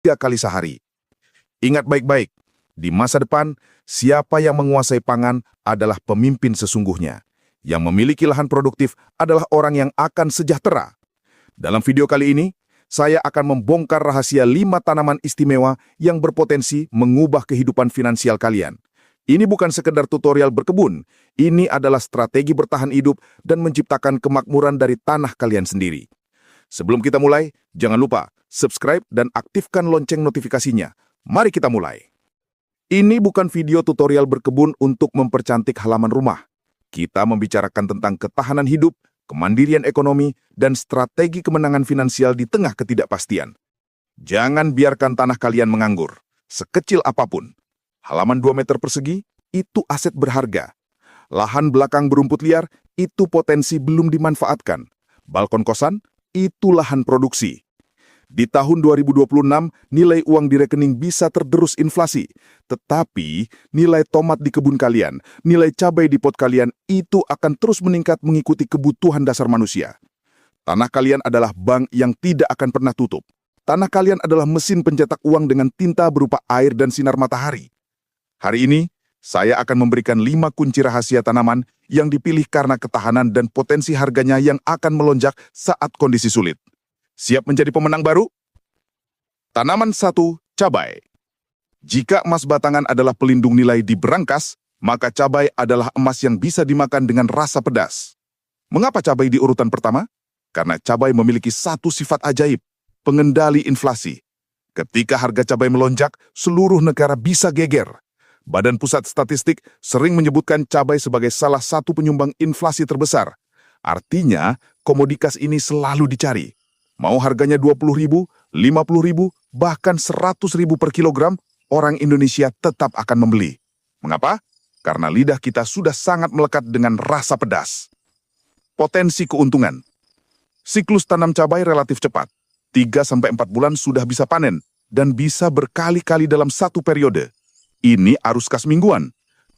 3 kali sehari. Ingat baik-baik, di masa depan, siapa yang menguasai pangan adalah pemimpin sesungguhnya. Yang memiliki lahan produktif adalah orang yang akan sejahtera. Dalam video kali ini, saya akan membongkar rahasia 5 tanaman istimewa yang berpotensi mengubah kehidupan finansial kalian. Ini bukan sekedar tutorial berkebun, ini adalah strategi bertahan hidup dan menciptakan kemakmuran dari tanah kalian sendiri. Sebelum kita mulai, jangan lupa subscribe dan aktifkan lonceng notifikasinya. Mari kita mulai. Ini bukan video tutorial berkebun untuk mempercantik halaman rumah. Kita membicarakan tentang ketahanan hidup, kemandirian ekonomi, dan strategi kemenangan finansial di tengah ketidakpastian. Jangan biarkan tanah kalian menganggur, sekecil apapun. Halaman 2 meter persegi, itu aset berharga. Lahan belakang berumput liar, itu potensi belum dimanfaatkan. Balkon kosan, itu lahan produksi. Di tahun 2026, nilai uang di rekening bisa tergerus inflasi. Tetapi, nilai tomat di kebun kalian, nilai cabai di pot kalian, itu akan terus meningkat mengikuti kebutuhan dasar manusia. Tanah kalian adalah bank yang tidak akan pernah tutup. Tanah kalian adalah mesin pencetak uang dengan tinta berupa air dan sinar matahari. Hari ini, saya akan memberikan 5 kunci rahasia tanaman yang dipilih karena ketahanan dan potensi harganya yang akan melonjak saat kondisi sulit. Siap menjadi pemenang baru? Tanaman 1, cabai. Jika emas batangan adalah pelindung nilai di berangkas, maka cabai adalah emas yang bisa dimakan dengan rasa pedas. Mengapa cabai di urutan pertama? Karena cabai memiliki satu sifat ajaib, pengendali inflasi. Ketika harga cabai melonjak, seluruh negara bisa geger. Badan Pusat Statistik sering menyebutkan cabai sebagai salah satu penyumbang inflasi terbesar. Artinya, komoditas ini selalu dicari. Mau harganya 20.000, 50.000, bahkan 100.000 per kilogram, orang Indonesia tetap akan membeli. Mengapa? Karena lidah kita sudah sangat melekat dengan rasa pedas. Potensi keuntungan. Siklus tanam cabai relatif cepat. 3-4 bulan sudah bisa panen, dan bisa berkali-kali dalam satu periode. Ini arus kas mingguan.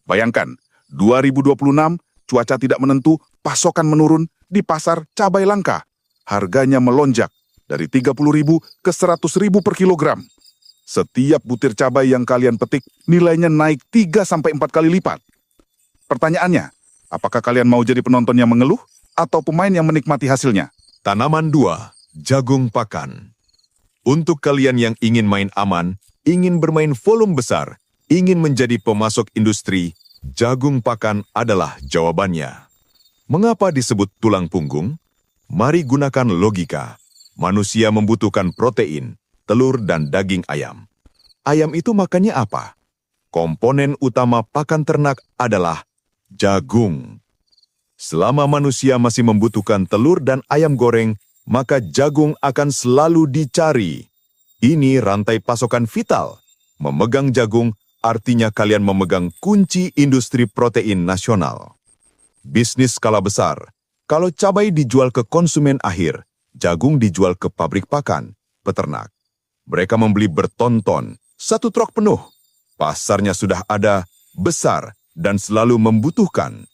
Bayangkan, 2026, cuaca tidak menentu, pasokan menurun, di pasar cabai langka. Harganya melonjak dari 30.000 ke 100.000 per kilogram. Setiap butir cabai yang kalian petik, nilainya naik 3-4 kali lipat. Pertanyaannya, apakah kalian mau jadi penonton yang mengeluh atau pemain yang menikmati hasilnya? Tanaman 2, jagung pakan. Untuk kalian yang ingin main aman, ingin bermain volume besar, ingin menjadi pemasok industri, jagung pakan adalah jawabannya. Mengapa disebut tulang punggung? Mari gunakan logika. Manusia membutuhkan protein, telur, dan daging ayam. Ayam itu makannya apa? Komponen utama pakan ternak adalah jagung. Selama manusia masih membutuhkan telur dan ayam goreng, maka jagung akan selalu dicari. Ini rantai pasokan vital. Memegang jagung artinya kalian memegang kunci industri protein nasional. Bisnis skala besar. Kalau cabai dijual ke konsumen akhir, jagung dijual ke pabrik pakan, peternak. Mereka membeli berton-ton, 1 truk penuh. Pasarnya sudah ada, besar, dan selalu membutuhkan.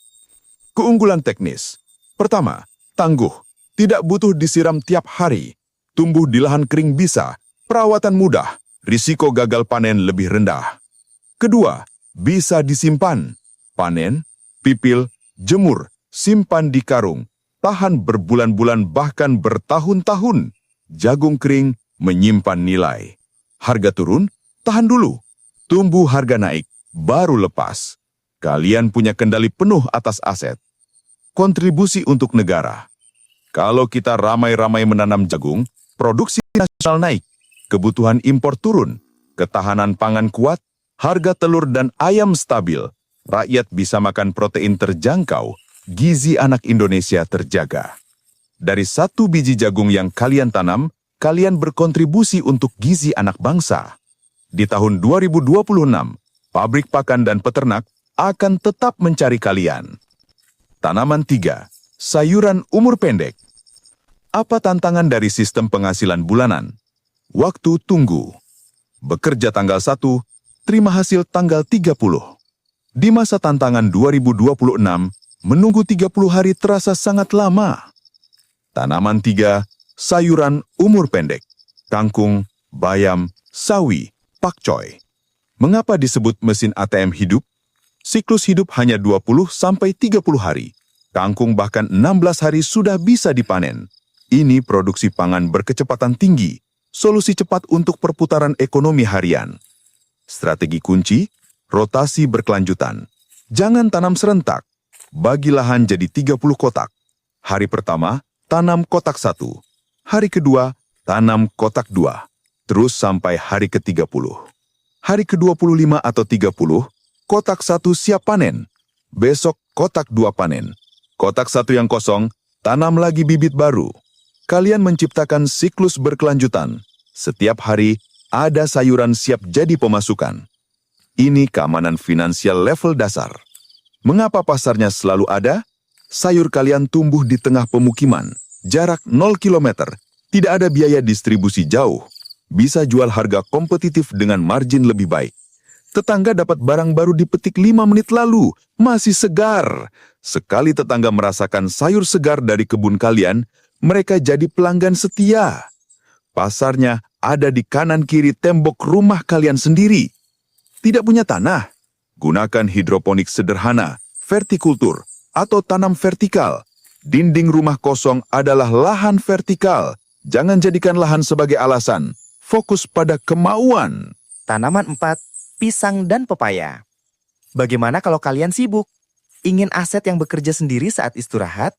Keunggulan teknis. Pertama, tangguh. Tidak butuh disiram tiap hari. Tumbuh di lahan kering bisa. Perawatan mudah. Risiko gagal panen lebih rendah. Kedua, bisa disimpan. Panen, pipil, jemur, simpan di karung, tahan berbulan-bulan bahkan bertahun-tahun. Jagung kering menyimpan nilai. Harga turun, tahan dulu. Tumbuh harga naik, baru lepas. Kalian punya kendali penuh atas aset. Kontribusi untuk negara. Kalau kita ramai-ramai menanam jagung, produksi nasional naik, kebutuhan impor turun, ketahanan pangan kuat, harga telur dan ayam stabil, rakyat bisa makan protein terjangkau, gizi anak Indonesia terjaga. Dari 1 biji jagung yang kalian tanam, kalian berkontribusi untuk gizi anak bangsa. Di tahun 2026, pabrik pakan dan peternak akan tetap mencari kalian. Tanaman 3, sayuran umur pendek. Apa tantangan dari sistem penghasilan bulanan? Waktu tunggu. Bekerja tanggal 1, terima hasil tanggal 30. Di masa tantangan 2026, menunggu 30 hari terasa sangat lama. Tanaman 3, sayuran umur pendek. Kangkung, bayam, sawi, pakcoy. Mengapa disebut mesin ATM hidup? Siklus hidup hanya 20-30 hari. Kangkung bahkan 16 hari sudah bisa dipanen. Ini produksi pangan berkecepatan tinggi, solusi cepat untuk perputaran ekonomi harian. Strategi kunci, rotasi berkelanjutan. Jangan tanam serentak. Bagi lahan jadi 30 kotak. Hari pertama, tanam kotak 1. Hari kedua, tanam kotak 2. Terus sampai hari ke-30. Hari ke-25 atau 30, kotak 1 siap panen. Besok kotak 2 panen. Kotak 1 yang kosong, tanam lagi bibit baru. Kalian menciptakan siklus berkelanjutan. Setiap hari ada sayuran siap jadi pemasukan. Ini keamanan finansial level dasar. Mengapa pasarnya selalu ada? Sayur kalian tumbuh di tengah pemukiman, jarak 0 km, tidak ada biaya distribusi jauh. Bisa jual harga kompetitif dengan margin lebih baik. Tetangga dapat barang baru dipetik 5 menit lalu, masih segar. Sekali tetangga merasakan sayur segar dari kebun kalian, mereka jadi pelanggan setia. Pasarnya ada di kanan kiri tembok rumah kalian sendiri. Tidak punya tanah? Gunakan hidroponik sederhana, vertikultur, atau tanam vertikal. Dinding rumah kosong adalah lahan vertikal. Jangan jadikan lahan sebagai alasan. Fokus pada kemauan. Tanaman 4, pisang dan pepaya. Bagaimana kalau kalian sibuk? Ingin aset yang bekerja sendiri saat istirahat?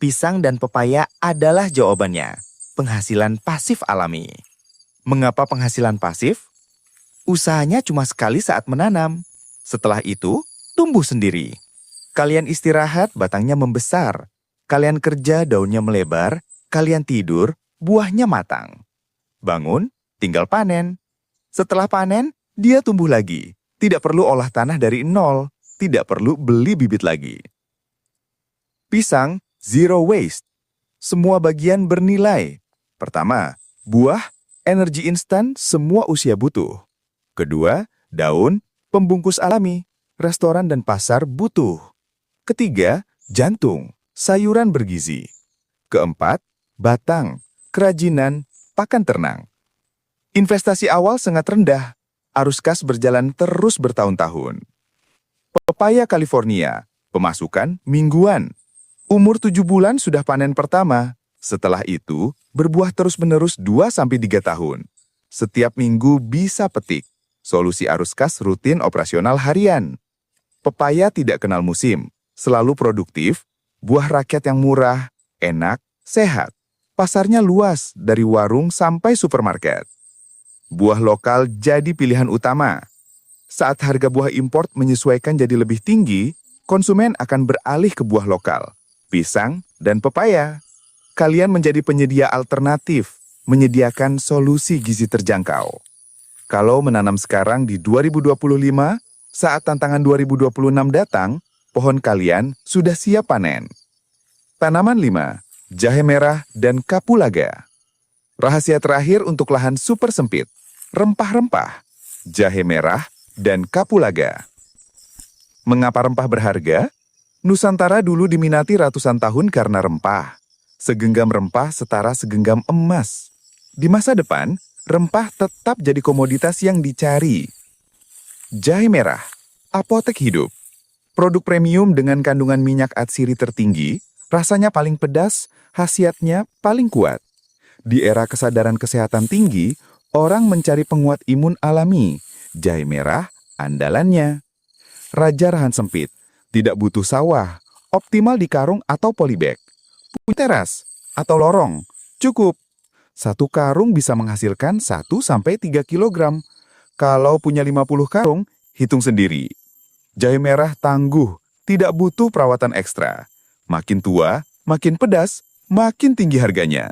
Pisang dan pepaya adalah jawabannya. Penghasilan pasif alami. Mengapa penghasilan pasif? Usahanya cuma sekali saat menanam. Setelah itu, tumbuh sendiri. Kalian istirahat, batangnya membesar. Kalian kerja, daunnya melebar. Kalian tidur, buahnya matang. Bangun, tinggal panen. Setelah panen, dia tumbuh lagi. Tidak perlu olah tanah dari nol. Tidak perlu beli bibit lagi. Pisang, zero waste. Semua bagian bernilai. Pertama, buah, energi instan, semua usia butuh. Kedua, daun, pembungkus alami, restoran dan pasar butuh. Ketiga, jantung, sayuran bergizi. Keempat, batang, kerajinan, pakan ternak. Investasi awal sangat rendah, arus kas berjalan terus bertahun-tahun. Pepaya California, pemasukan mingguan. Umur 7 bulan sudah panen pertama. Setelah itu, berbuah terus-menerus 2-3 tahun. Setiap minggu bisa petik. Solusi arus kas rutin operasional harian. Pepaya tidak kenal musim, selalu produktif, buah rakyat yang murah, enak, sehat. Pasarnya luas dari warung sampai supermarket. Buah lokal jadi pilihan utama. Saat harga buah impor menyesuaikan jadi lebih tinggi, konsumen akan beralih ke buah lokal, pisang dan pepaya. Kalian menjadi penyedia alternatif, menyediakan solusi gizi terjangkau. Kalau menanam sekarang di 2025, saat tantangan 2026 datang, pohon kalian sudah siap panen. Tanaman 5, jahe merah dan kapulaga. Rahasia terakhir untuk lahan super sempit, rempah-rempah, jahe merah, dan kapulaga. Mengapa rempah berharga? Nusantara dulu diminati ratusan tahun karena rempah. Segenggam rempah setara segenggam emas. Di masa depan, rempah tetap jadi komoditas yang dicari. Jahe merah, apotek hidup. Produk premium dengan kandungan minyak atsiri tertinggi, rasanya paling pedas, khasiatnya paling kuat. Di era kesadaran kesehatan tinggi, orang mencari penguat imun alami. Jahe merah, andalannya. Raja lahan sempit, tidak butuh sawah, optimal di karung atau polybag. Punya teras atau lorong, cukup. Satu karung bisa menghasilkan 1-3 kilogram. Kalau punya 50 karung, hitung sendiri. Jahe merah tangguh, tidak butuh perawatan ekstra. Makin tua, makin pedas, makin tinggi harganya.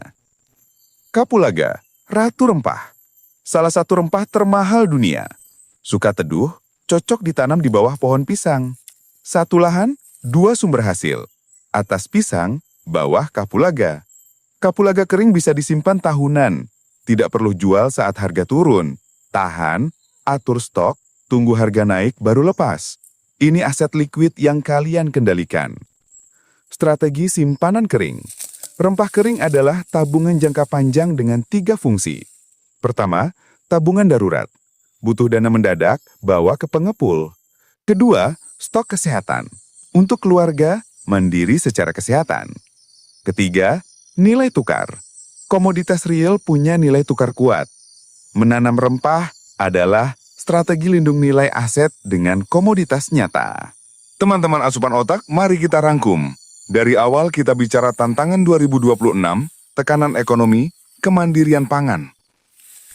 Kapulaga, ratu rempah. Salah satu rempah termahal dunia. Suka teduh, cocok ditanam di bawah pohon pisang. Satu lahan, 2 sumber hasil. Atas pisang, bawah kapulaga. Kapulaga kering bisa disimpan tahunan. Tidak perlu jual saat harga turun. Tahan, atur stok, tunggu harga naik baru lepas. Ini aset liquid yang kalian kendalikan. Strategi simpanan kering. Rempah kering adalah tabungan jangka panjang dengan 3 fungsi. Pertama, tabungan darurat. Butuh dana mendadak, bawa ke pengepul. Kedua, stok kesehatan. Untuk keluarga, mandiri secara kesehatan. Ketiga, nilai tukar. Komoditas real punya nilai tukar kuat. Menanam rempah adalah strategi lindung nilai aset dengan komoditas nyata. Teman-teman asupan otak, mari kita rangkum. Dari awal kita bicara tantangan 2026, tekanan ekonomi, kemandirian pangan.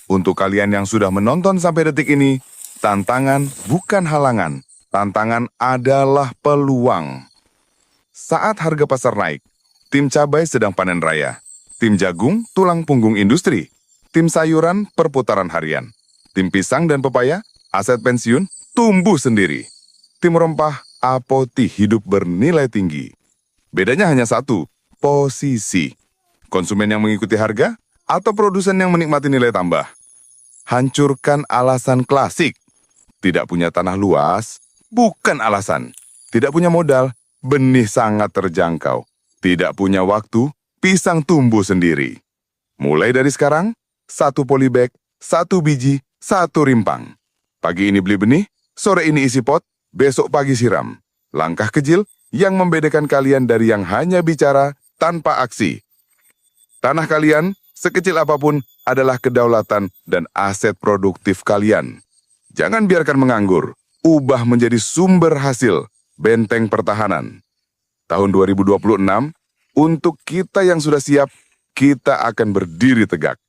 Untuk kalian yang sudah menonton sampai detik ini, tantangan bukan halangan. Tantangan adalah peluang. Saat harga pasar naik, tim cabai sedang panen raya. Tim jagung, tulang punggung industri. Tim sayuran, perputaran harian. Tim pisang dan pepaya, aset pensiun, tumbuh sendiri. Tim rempah, apoti hidup bernilai tinggi. Bedanya hanya satu, posisi. Konsumen yang mengikuti harga, atau produsen yang menikmati nilai tambah. Hancurkan alasan klasik. Tidak punya tanah luas, bukan alasan. Tidak punya modal, benih sangat terjangkau. Tidak punya waktu, pisang tumbuh sendiri. Mulai dari sekarang, 1 polybag, 1 biji, 1 rimpang. Pagi ini beli benih, sore ini isi pot, besok pagi siram. Langkah kecil yang membedakan kalian dari yang hanya bicara tanpa aksi. Tanah kalian, sekecil apapun, adalah kedaulatan dan aset produktif kalian. Jangan biarkan menganggur, ubah menjadi sumber hasil, benteng pertahanan. Tahun 2026, untuk kita yang sudah siap, kita akan berdiri tegak.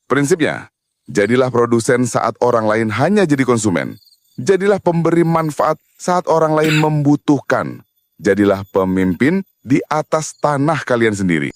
Prinsipnya, jadilah produsen saat orang lain hanya jadi konsumen. Jadilah pemberi manfaat saat orang lain membutuhkan. Jadilah pemimpin di atas tanah kalian sendiri.